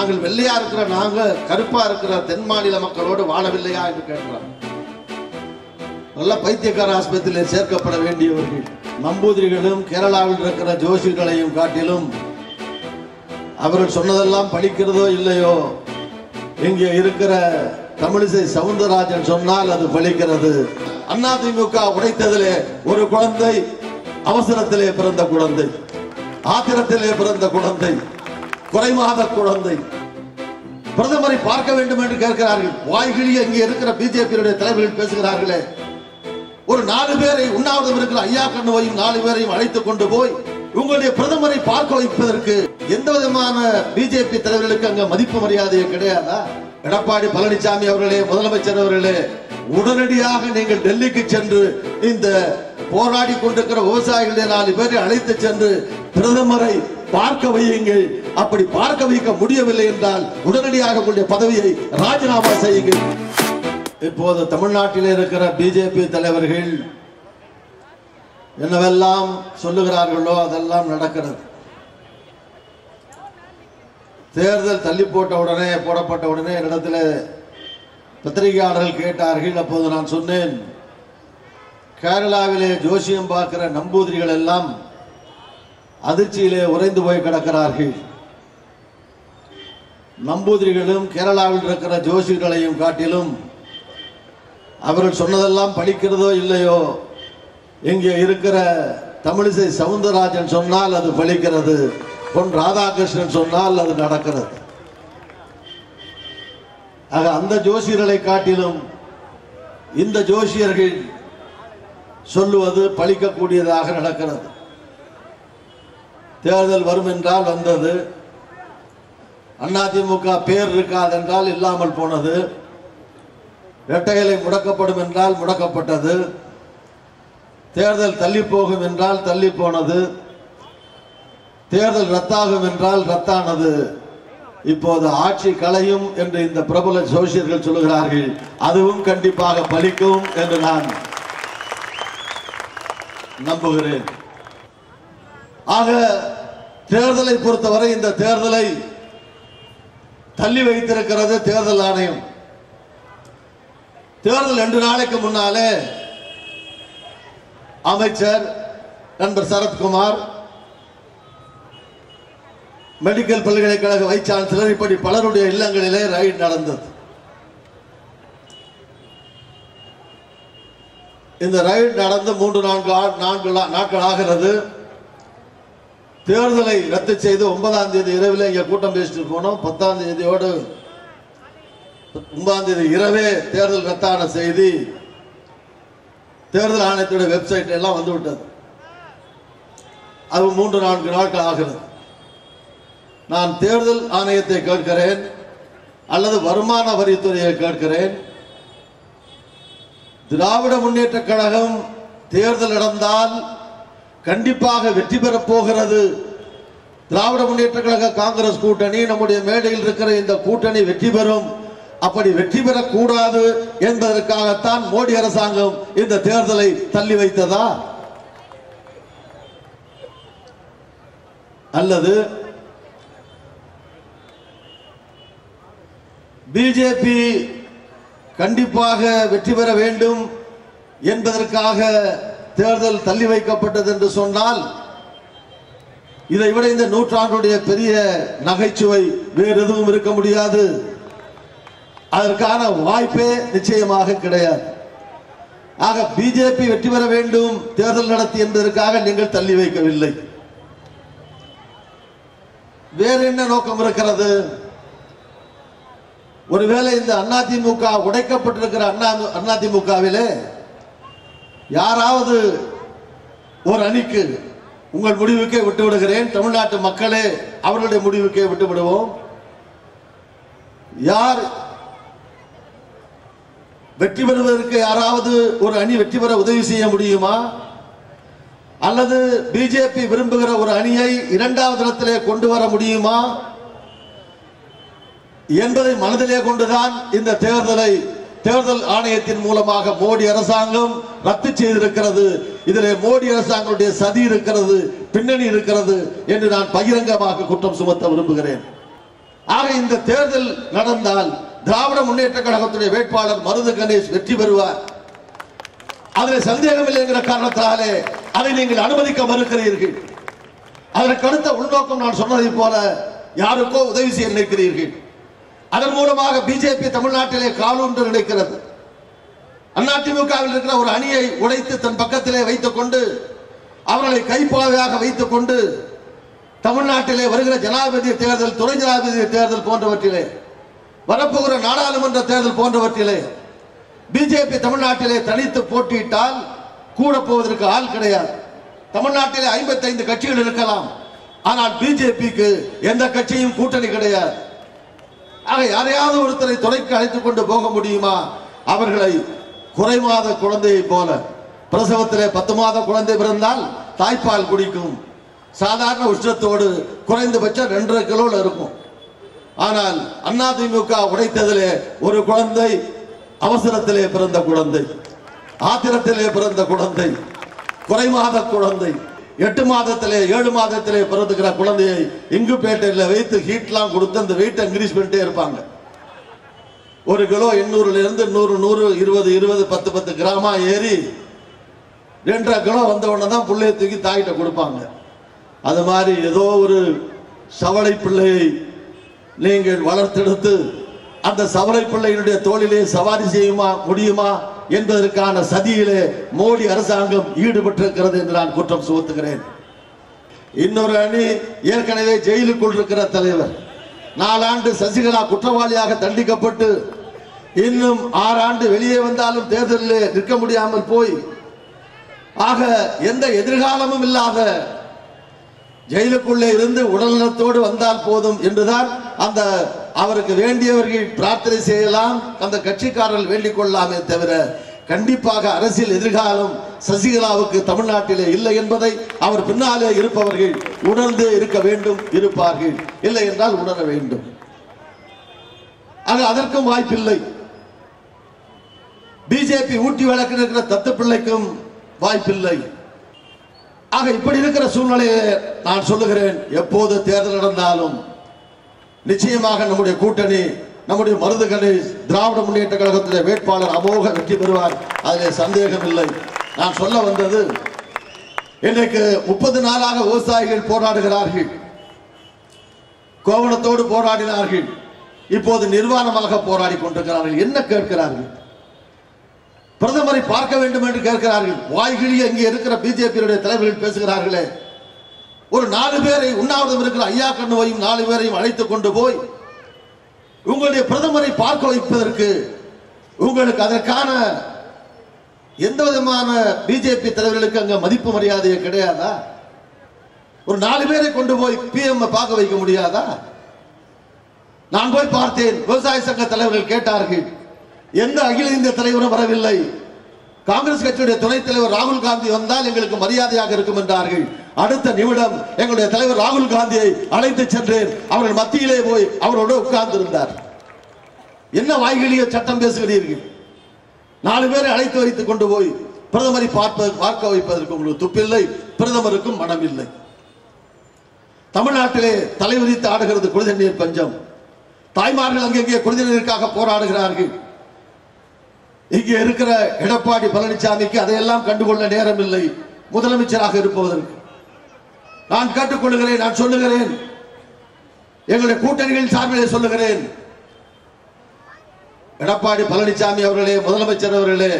நாங்கள் வெள்ளையா இருக்கிற நாங்க கருப்பா இருக்கிற தென் மாநில மக்களோடு வாழவில்லையா என்று கேட்கிறார். நல்ல பைத்தியக்கார ஆஸ்பத்திரியில் சேர்க்கப்பட வேண்டியவர்கள். நம்பூதிரிகளும் கேரளாவில் இருக்கிற ஜோஷிகளையும் காட்டிலும் அவர்கள் சொன்னதெல்லாம் பலிக்கிறதோ இல்லையோ, இங்கே இருக்கிற தமிழிசை சவுந்தரராஜன் சொன்னால் அது பலிக்கிறது. அதிமுக உடைத்ததிலே ஒரு குழந்தை அவசரத்திலே பிறந்த குழந்தை, ஆத்திரத்திலே பிறந்த குழந்தை, குறைமாத குழந்தை பிரதமரை பார்க்க வேண்டும் என்று கேட்கிறார்கள். வாய்கிழிய இங்கே இருக்கிற பிஜேபியுடைய தலைவர்கள் பேசுகிறார்களே, ஒரு 4 பேரை உண்ணாவிரதம் இருக்கிற ஐயா கண்ணுவையும் 4 பேரையும் அழைத்துக் கொண்டு போய் உங்களுடைய பிரதமரை பார்க்க வைப்பதற்கு எந்த விதமான பிஜேபி தலைவர்களுக்கு அங்க மதிப்பு மரியாதையே கிடையாதா? எடப்பாடி பழனிசாமி அவர்களே, முதலமைச்சர் அவர்களே, உடனடியாக நீங்கள் டெல்லிக்கு சென்று இந்த போராடி கொண்டிருக்கிற விவசாயிகளுடைய 4 பேரை அழைத்து சென்று பிரதமரை பார்க்க வையுங்கள். அப்படி பார்க்க வைக்க முடியவில்லை என்றால் உடனடியாக உங்களுடைய பதவியை ராஜினாமா செய்யுங்கள். இப்போது தமிழ்நாட்டில் இருக்கிற பிஜேபி தலைவர்கள் என்னவெல்லாம் சொல்லுகிறார்களோ அதெல்லாம் நடக்கிறது. தேர்தல் தள்ளி போடப்பட்ட உடனே என்னிடத்தில் பத்திரிகையாளர்கள் கேட்டார்கள். அப்போது நான் சொன்னேன், கேரளாவிலே ஜோசியம் பார்க்கிற நம்பூதிரிகள் எல்லாம் அதிர்ச்சியிலே உறைந்து போய் கிடக்கிறார்கள். நம்பூதிரிகளும் கேரளாவில் இருக்கிற ஜோசிகளையும் காட்டிலும் அவர்கள் சொன்னதெல்லாம் பலிக்கிறதோ இல்லையோ, இங்கே இருக்கிற தமிழிசை சவுந்தரராஜன் சொன்னால் அது பலிக்கிறது, பொன் ராதாகிருஷ்ணன் சொன்னால் அது நடக்கிறது. ஆக அந்த ஜோசியர்களை காட்டிலும் இந்த ஜோசியர்கள் சொல்லுவது பலிக்கக்கூடியதாக நடக்கிறது. தேர்தல் வரும் என்றால் வந்தது, அதிமுக பேர் இருக்காது என்றால் இல்லாமல் போனது, இரட்டை இலை முடக்கப்படும் என்றால் முடக்கப்பட்டது, தேர்தல் தள்ளி போகும் என்றால் தள்ளி போனது, தேர்தல் ரத்தாகும் என்றால் ரத்தானது. இப்போது ஆட்சி களையும் என்று இந்த பிரபல ஜோசியர்கள் சொல்லுகிறார்கள். அதுவும் கண்டிப்பாக பலிக்கும் என்று நான் நம்புகிறேன். ஆக தேர்தலை பொறுத்தவரை இந்த தேர்தலை தள்ளி வைத்திருக்கிறது தேர்தல் ஆணையம். தேர்தல் 2 நாளைக்கு முன்னாலே அமைச்சர் நண்பர் சரத்குமார், மெடிக்கல் பல்கலைக்கழக வைஸ் சான்சலர், இப்படி பலருடைய இல்லங்களிலே ரைட் நடந்தது. இந்த ரைட் நடந்து 3-4 நாட்கள் ஆகிறது. தேர்தலை ரத்து செய்து 9ஆம் தேதி இரவில் இங்க கூட்டம் பேசிட்டு போனோம். 10ஆம் தேதியோடு 9ஆம் தேதி இரவே தேர்தல் ரத்தான செய்தி தேர்தல் ஆணையத்துடைய வெப்சைட் எல்லாம் வந்து விட்டது. அது 3-4 நாட்கள் ஆகிறது. நான் தேர்தல் ஆணையத்தை கேட்கிறேன் அல்லது வருமான வரித்துறையை கேட்கிறேன், திராவிட முன்னேற்ற கழகம் தேர்தல் நடந்தால் கண்டிப்பாக வெற்றி பெறப் போகிறது. திராவிட முன்னேற்ற கழக காங்கிரஸ் கூட்டணி, நம்முடைய மேடையில் இருக்கிற இந்த கூட்டணி வெற்றி பெறும். அப்படி வெற்றி பெறக்கூடாது என்பதற்காகத்தான் மோடி அரசாங்கம் இந்த தேர்தலை தள்ளி வைத்ததா? அல்லது பிஜேபி கண்டிப்பாக வெற்றி பெற வேண்டும் என்பதற்காக தேர்தல் தள்ளி வைக்கப்பட்டது என்று சொன்னால், இதை விட இந்த நூற்றாண்டுடைய பெரிய நகைச்சுவை வேறு எதுவும் இருக்க முடியாது. அதற்கான வாய்ப்பே நிச்சயமாக கிடையாது. ஆக பிஜேபி வெற்றி பெற வேண்டும் தேர்தல் நடத்தி என்பதற்காக நீங்கள் தள்ளி வைக்கவில்லை. வேறு என்ன நோக்கம் இருக்கிறது? ஒருவேளை இந்த அதிமுக உடைக்கப்பட்டிருக்கிற அதிமுகவிலே யாராவது ஒரு அணிக்கு, உங்கள் முடிவுக்கே விட்டு விடுகிறேன், தமிழ்நாட்டு மக்களே அவர்களுடைய முடிவுக்கே விட்டு விடுவோம், யார் வெற்றி பெறுவதற்கு யாராவது ஒரு அணி வெற்றி பெற உதவி செய்ய முடியுமா? அல்லது பிஜேபி விரும்புகிற ஒரு அணியை 2வது இடத்திலே கொண்டு வர முடியுமா என்பதை மனதிலே கொண்டுதான் இந்த தேர்தல் ஆணையத்தின் மூலமாக மோடி அரசாங்கம் ரத்து செய்திருக்கிறது. இதிலே மோடி அரசாங்கத்துடைய சதி இருக்கிறது, பின்னணி இருக்கிறது என்று நான் பகிரங்கமாக குற்றம் சுமத்த விரும்புகிறேன். ஆக இந்த தேர்தல் நடந்தால் திராவிட முன்னேற்ற கழகத்துடைய வேட்பாளர் மருது கணேஷ் வெற்றி பெறுவார். அதில் சந்தேகம் இல்லை என்கிற காரணத்தாலே அதை நீங்கள் அனுமதிக்க மறுக்கிறீர்கள். அதற்கு அடுத்த உள்நோக்கம் நான் சொன்னதை போல யாருக்கோ உதவி செய்ய நினைக்கிறீர்கள். அதன் மூலமாக பிஜேபி தமிழ்நாட்டிலே காலூன்று நினைக்கிறது. அதிமுகவில் இருக்கிற ஒரு அணியை உடைத்து தன் பக்கத்திலே வைத்துக் கொண்டு அவர்களை கைப்பாவையாக வைத்துக் கொண்டு தமிழ்நாட்டிலே வருகிற ஜனாதிபதி தேர்தல், துணை ஜனாதிபதி தேர்தல் போன்றவற்றிலே, வரப்போகிற நாடாளுமன்ற தேர்தல் போன்றவற்றிலே பிஜேபி தமிழ்நாட்டிலே தனித்து போட்டியிட்டால் கூட போவதற்கு ஆள் கிடையாது. தமிழ்நாட்டிலே 55 கட்சிகள் இருக்கலாம், ஆனால் பிஜேபிக்கு எந்த கட்சியும் கூட்டணி கிடையாது. ஆக யாரையாவது ஒருத்தரை துணைக்கு அழைத்துக் கொண்டு போக முடியுமா? அவர்களை குறைமாத குழந்தையை போல, பிரசவத்திலே 10 மாத குழந்தை பிறந்தால் தாய்ப்பால் குடிக்கும், சாதாரண உஷ்ணத்தோடு குறைந்தபட்சம் 2.5 கிலோ இருக்கும். ஆனால் அதிமுக உடைத்ததிலே ஒரு குழந்தை அவசரத்திலே பிறந்த குழந்தை, ஆத்திரத்திலே பிறந்த குழந்தை, குறைமாத குழந்தை, 8 மாதத்திலே 7 மாதத்திலே பிறந்துக்கிற குழந்தையை இங்குபேட்டையில் வைத்து ஹீட்லாம் கொடுத்து அந்த வெயிட்டை இன்க்ரீஸ் பண்ணிட்டே இருப்பாங்க. 1 கிலோ 800 இருந்து 100 100 20 20 10 10 கிராமா ஏறி 2.5 கிலோ வந்த உடனே தான் பிள்ளையை தூக்கி தாயிட்ட கொடுப்பாங்க. அது மாதிரி ஏதோ ஒரு சவளை பிள்ளையை நீங்கள் வளர்த்தெடுத்து அந்த சவளை பிள்ளையினுடைய தோளிலே சவாரி செய்யுமா முடியுமா என்பதற்கான சதியிலே மோடி அரசாங்கம் ஈடுபட்டிருக்கிறது என்று நான் குற்றம் சுமத்துகிறேன். இன்னொரு அணி ஏற்கனவே ஜெயிலுக்குள் இருக்கிற தலைவர், 4 ஆண்டு சசிகலா குற்றவாளியாக தண்டிக்கப்பட்டு இன்னும் 6 ஆண்டு வெளியே வந்தாலும் தேர்தலில் நிற்க முடியாமல் போய், ஆக எந்த எதிர்காலமும் இல்லாத ஜெயிலுக்குள்ளே இருந்து உடல்நலத்தோடு வந்தால் போதும் என்றுதான் அந்த அவருக்கு வேண்டியவர்கள் பிரார்த்தனை செய்யலாம், அந்த கட்சிக்காரர்கள் வேண்டிக் கொள்ளலாமே தவிர கண்டிப்பாக அரசியல் எதிர்காலம் சசிகலாவுக்கு தமிழ்நாட்டிலே இல்லை என்பதை அவர் பின்னாலே இருப்பவர்கள் உணர்ந்து இருக்க வேண்டும், இருப்பார்கள். இல்லை என்றால் உணர வேண்டும். அதற்கும் வாய்ப்பில்லை. பிஜேபி ஊட்டி வழக்கில் இருக்கிற தத்து பிள்ளைக்கும் வாய்ப்பில்லை. ஆக இப்படி இருக்கிற சூழ்நிலையை நான் சொல்லுகிறேன், எப்போது தேர்தல் நடந்தாலும் நிச்சயமாக நம்முடைய கூட்டணி, நம்முடைய மருது கணேஷ் திராவிட முன்னேற்ற கழகத்துடைய வேட்பாளர் அமோக வெற்றி பெறுவார், அதில் சந்தேகம் இல்லை. நான் சொல்ல வந்தது, இன்றைக்கு 30 நாளாக விவசாயிகள் போராடுகிறார்கள், கோவணத்தோடு போராடினார்கள், இப்போது நிர்வாணமாக போராடி கொண்டிருக்கிறார்கள். என்ன கேட்கிறார்கள்? பிரதமரை பார்க்க வேண்டும் என்று கேட்கிறார்கள். வாய்கிழிய இங்கே இருக்கிற பிஜேபியுடைய தலைவர்கள் பேசுகிறார்களே, ஒரு 4 பேரை உண்ணாவிரதம் இருக்கிற ஐயா கண்ணுவையும் 4 பேரையும் அழைத்துக் கொண்டு போய் உங்களுடைய பிரதமரை பார்க்க வைப்பதற்கு உங்களுக்கு அதற்கான எந்த விதமான பிஜேபி தலைவர்களுக்கு அங்க மதிப்பு மரியாதையே கிடையாதா? ஒரு 4 பேரை கொண்டு போய் பிஎம் பார்க்க வைக்க முடியாதா? நான் போய் பார்த்தேன், விவசாய சங்க தலைவர்கள் கேட்டார்கள், எந்த அகில இந்திய தலைவரும் வரவில்லை, காங்கிரஸ் கட்சியுடைய துணைத் தலைவர் ராகுல் காந்தி வந்தால் எங்களுக்கு மரியாதையாக இருக்கும் என்றார்கள். அடுத்த நிமிடம் எங்களுடைய தலைவர் ராகுல் காந்தியை அழைத்து சென்றேன், அவர்கள் மத்தியிலே போய் அவரோடு உட்கார்ந்து இருந்தார். என்ன வாய்களிய சட்டம் பேசுகிறீர்கள்? 4 பேரை அழைத்து வைத்துக் கொண்டு போய் பிரதமரை பார்க்க வைப்பதற்கு உங்களுக்கு துப்பில்லை, பிரதமருக்கும் மனம் இல்லை. தமிழ்நாட்டிலே தலைவிரித்து ஆடுகிறது குடிநீர் பஞ்சம். தாய்மார்கள் அங்கங்கே குடிநீருக்காக போராடுகிறார்கள். இங்கே இருக்கிற எடப்பாடி பழனிசாமிக்கு அதையெல்லாம் கண்டுகொள்ள நேரம் இல்லை முதலமைச்சராக இருப்பதற்கு. நான் கேட்டுக்கொள்கிறேன், நான் சொல்லுகிறேன், எங்களுடைய கூட்டணிகளின் சார்பிலே சொல்லுகிறேன், எடப்பாடி பழனிசாமி அவர்களே, முதலமைச்சர் அவர்களே,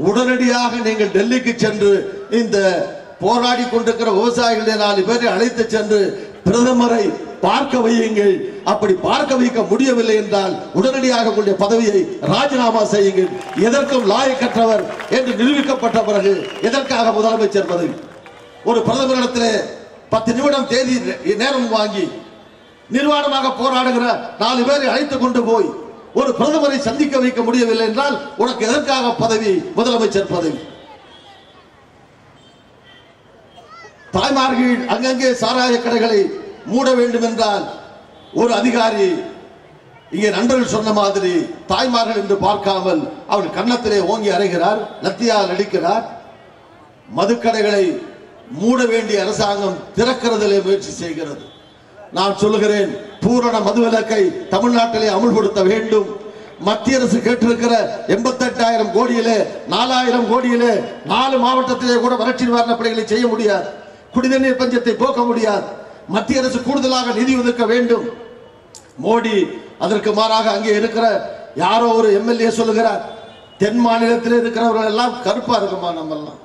உடனடியாக நீங்கள் டெல்லிக்கு சென்று இந்த போராடி கொண்டிருக்கிற விவசாயிகளுடைய 4 பேரை அழைத்து சென்று பிரதமரை பார்க்க வையுங்கள். அப்படி பார்க்க வைக்க முடியவில்லை என்றால் உடனடியாக உங்களுடைய பதவியை ராஜினாமா செய்யுங்கள். எதற்கும் லாயக்கற்றவர் என்று நிரூபிக்கப்பட்ட பிறகு எதற்காக முதலமைச்சர் பதவி? ஒரு பிரதமரிடத்திலே 10 நிமிடம் தேதி நேரம் வாங்கி நிர்வாணமாக போராடுகிற 4 பேரை அழைத்துக் கொண்டு போய் ஒரு பிரதமரை சந்திக்க வைக்க முடியவில்லை என்றால் உனக்கு எதற்காக பதவி, முதலமைச்சர் பதவி? தாய்மார்கள் அங்கங்கே சாராய கடைகளை மூட வேண்டும் என்றால் ஒரு அதிகாரி, இங்கே நண்பர்கள் சொன்ன மாதிரி, தாய்மார்கள் என்று பார்க்காமல் அவர் கன்னத்திலே ஓங்கி அறைகிறார், லத்தியால் அடிக்கிறார். மதுக்கடைகளை மூட வேண்டிய அரசாங்கம் திறக்கிறதிலே முயற்சி செய்கிறது. நான் சொல்லுகிறேன், பூரண மதுவிலக்கை தமிழ்நாட்டிலே அமுல்படுத்த வேண்டும். மத்திய அரசு கேட்டிருக்கிற 88,000 கோடியிலே 4,000 கோடியிலே 4 மாவட்டத்திலே கூட வறட்சி நிவாரண பணிகளை செய்ய முடியாது. குடிநீர் பஞ்சத்தை போக்க முடியாது. மத்திய அரசு கூடுதலாக நிதி ஒதுக்க வேண்டும். மோடி அதற்கு மாறாக அங்கே இருக்கிற யாரோ ஒரு எம்எல்ஏ சொல்லுகிறார், தென் மாநிலத்தில் இருக்கிறவர்கள் எல்லாம் கருப்பா இருக்குமா, நம்ம எல்லாம்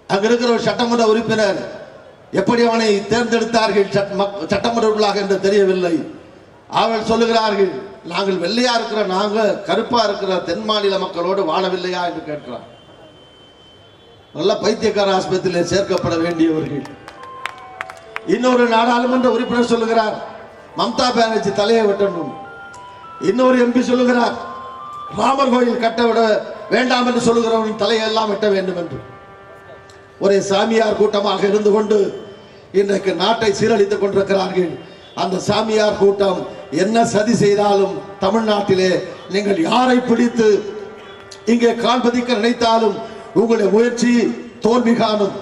அங்க இருக்கிற ஒரு சட்டமன்ற உறுப்பினர் எப்படி அவனை தேர்ந்தெடுத்தார்கள் சட்டமன்றர்களாக என்று தெரியவில்லை. அவர்கள் சொல்லுகிறார்கள், நாங்கள் வெள்ளையா இருக்கிற நாங்க கருப்பா இருக்கிற தென் மாநில மக்களோடு வாழவில்லையா என்று கேட்கிறார். நல்ல பைத்தியக்கார ஆஸ்பத்திரியில் சேர்க்கப்பட வேண்டியவர்கள். இன்னொரு நாடாளுமன்ற உறுப்பினர் சொல்லுகிறார், மம்தா பானர்ஜி தலையை வெட்டணும். இன்னொரு எம்பி சொல்லுகிறார், ராமர் கோயில் கட்ட விட வேண்டாம் என்று சொல்லுகிறவன் தலையெல்லாம் வெட்ட வேண்டும் என்று. ஒரே சாமியார் கூட்டமாக இருந்து கொண்டு இன்றைக்கு நாட்டை சீரழித்துக் கொண்டிருக்கிறார்கள். அந்த சாமியார் கூட்டம் என்ன சதி செய்தாலும் தமிழ்நாட்டிலே நீங்கள் யாரை பிடித்து இங்கே கால் பதிக்க நினைத்தாலும் உங்களுடைய முயற்சி தோல்வி காணும்.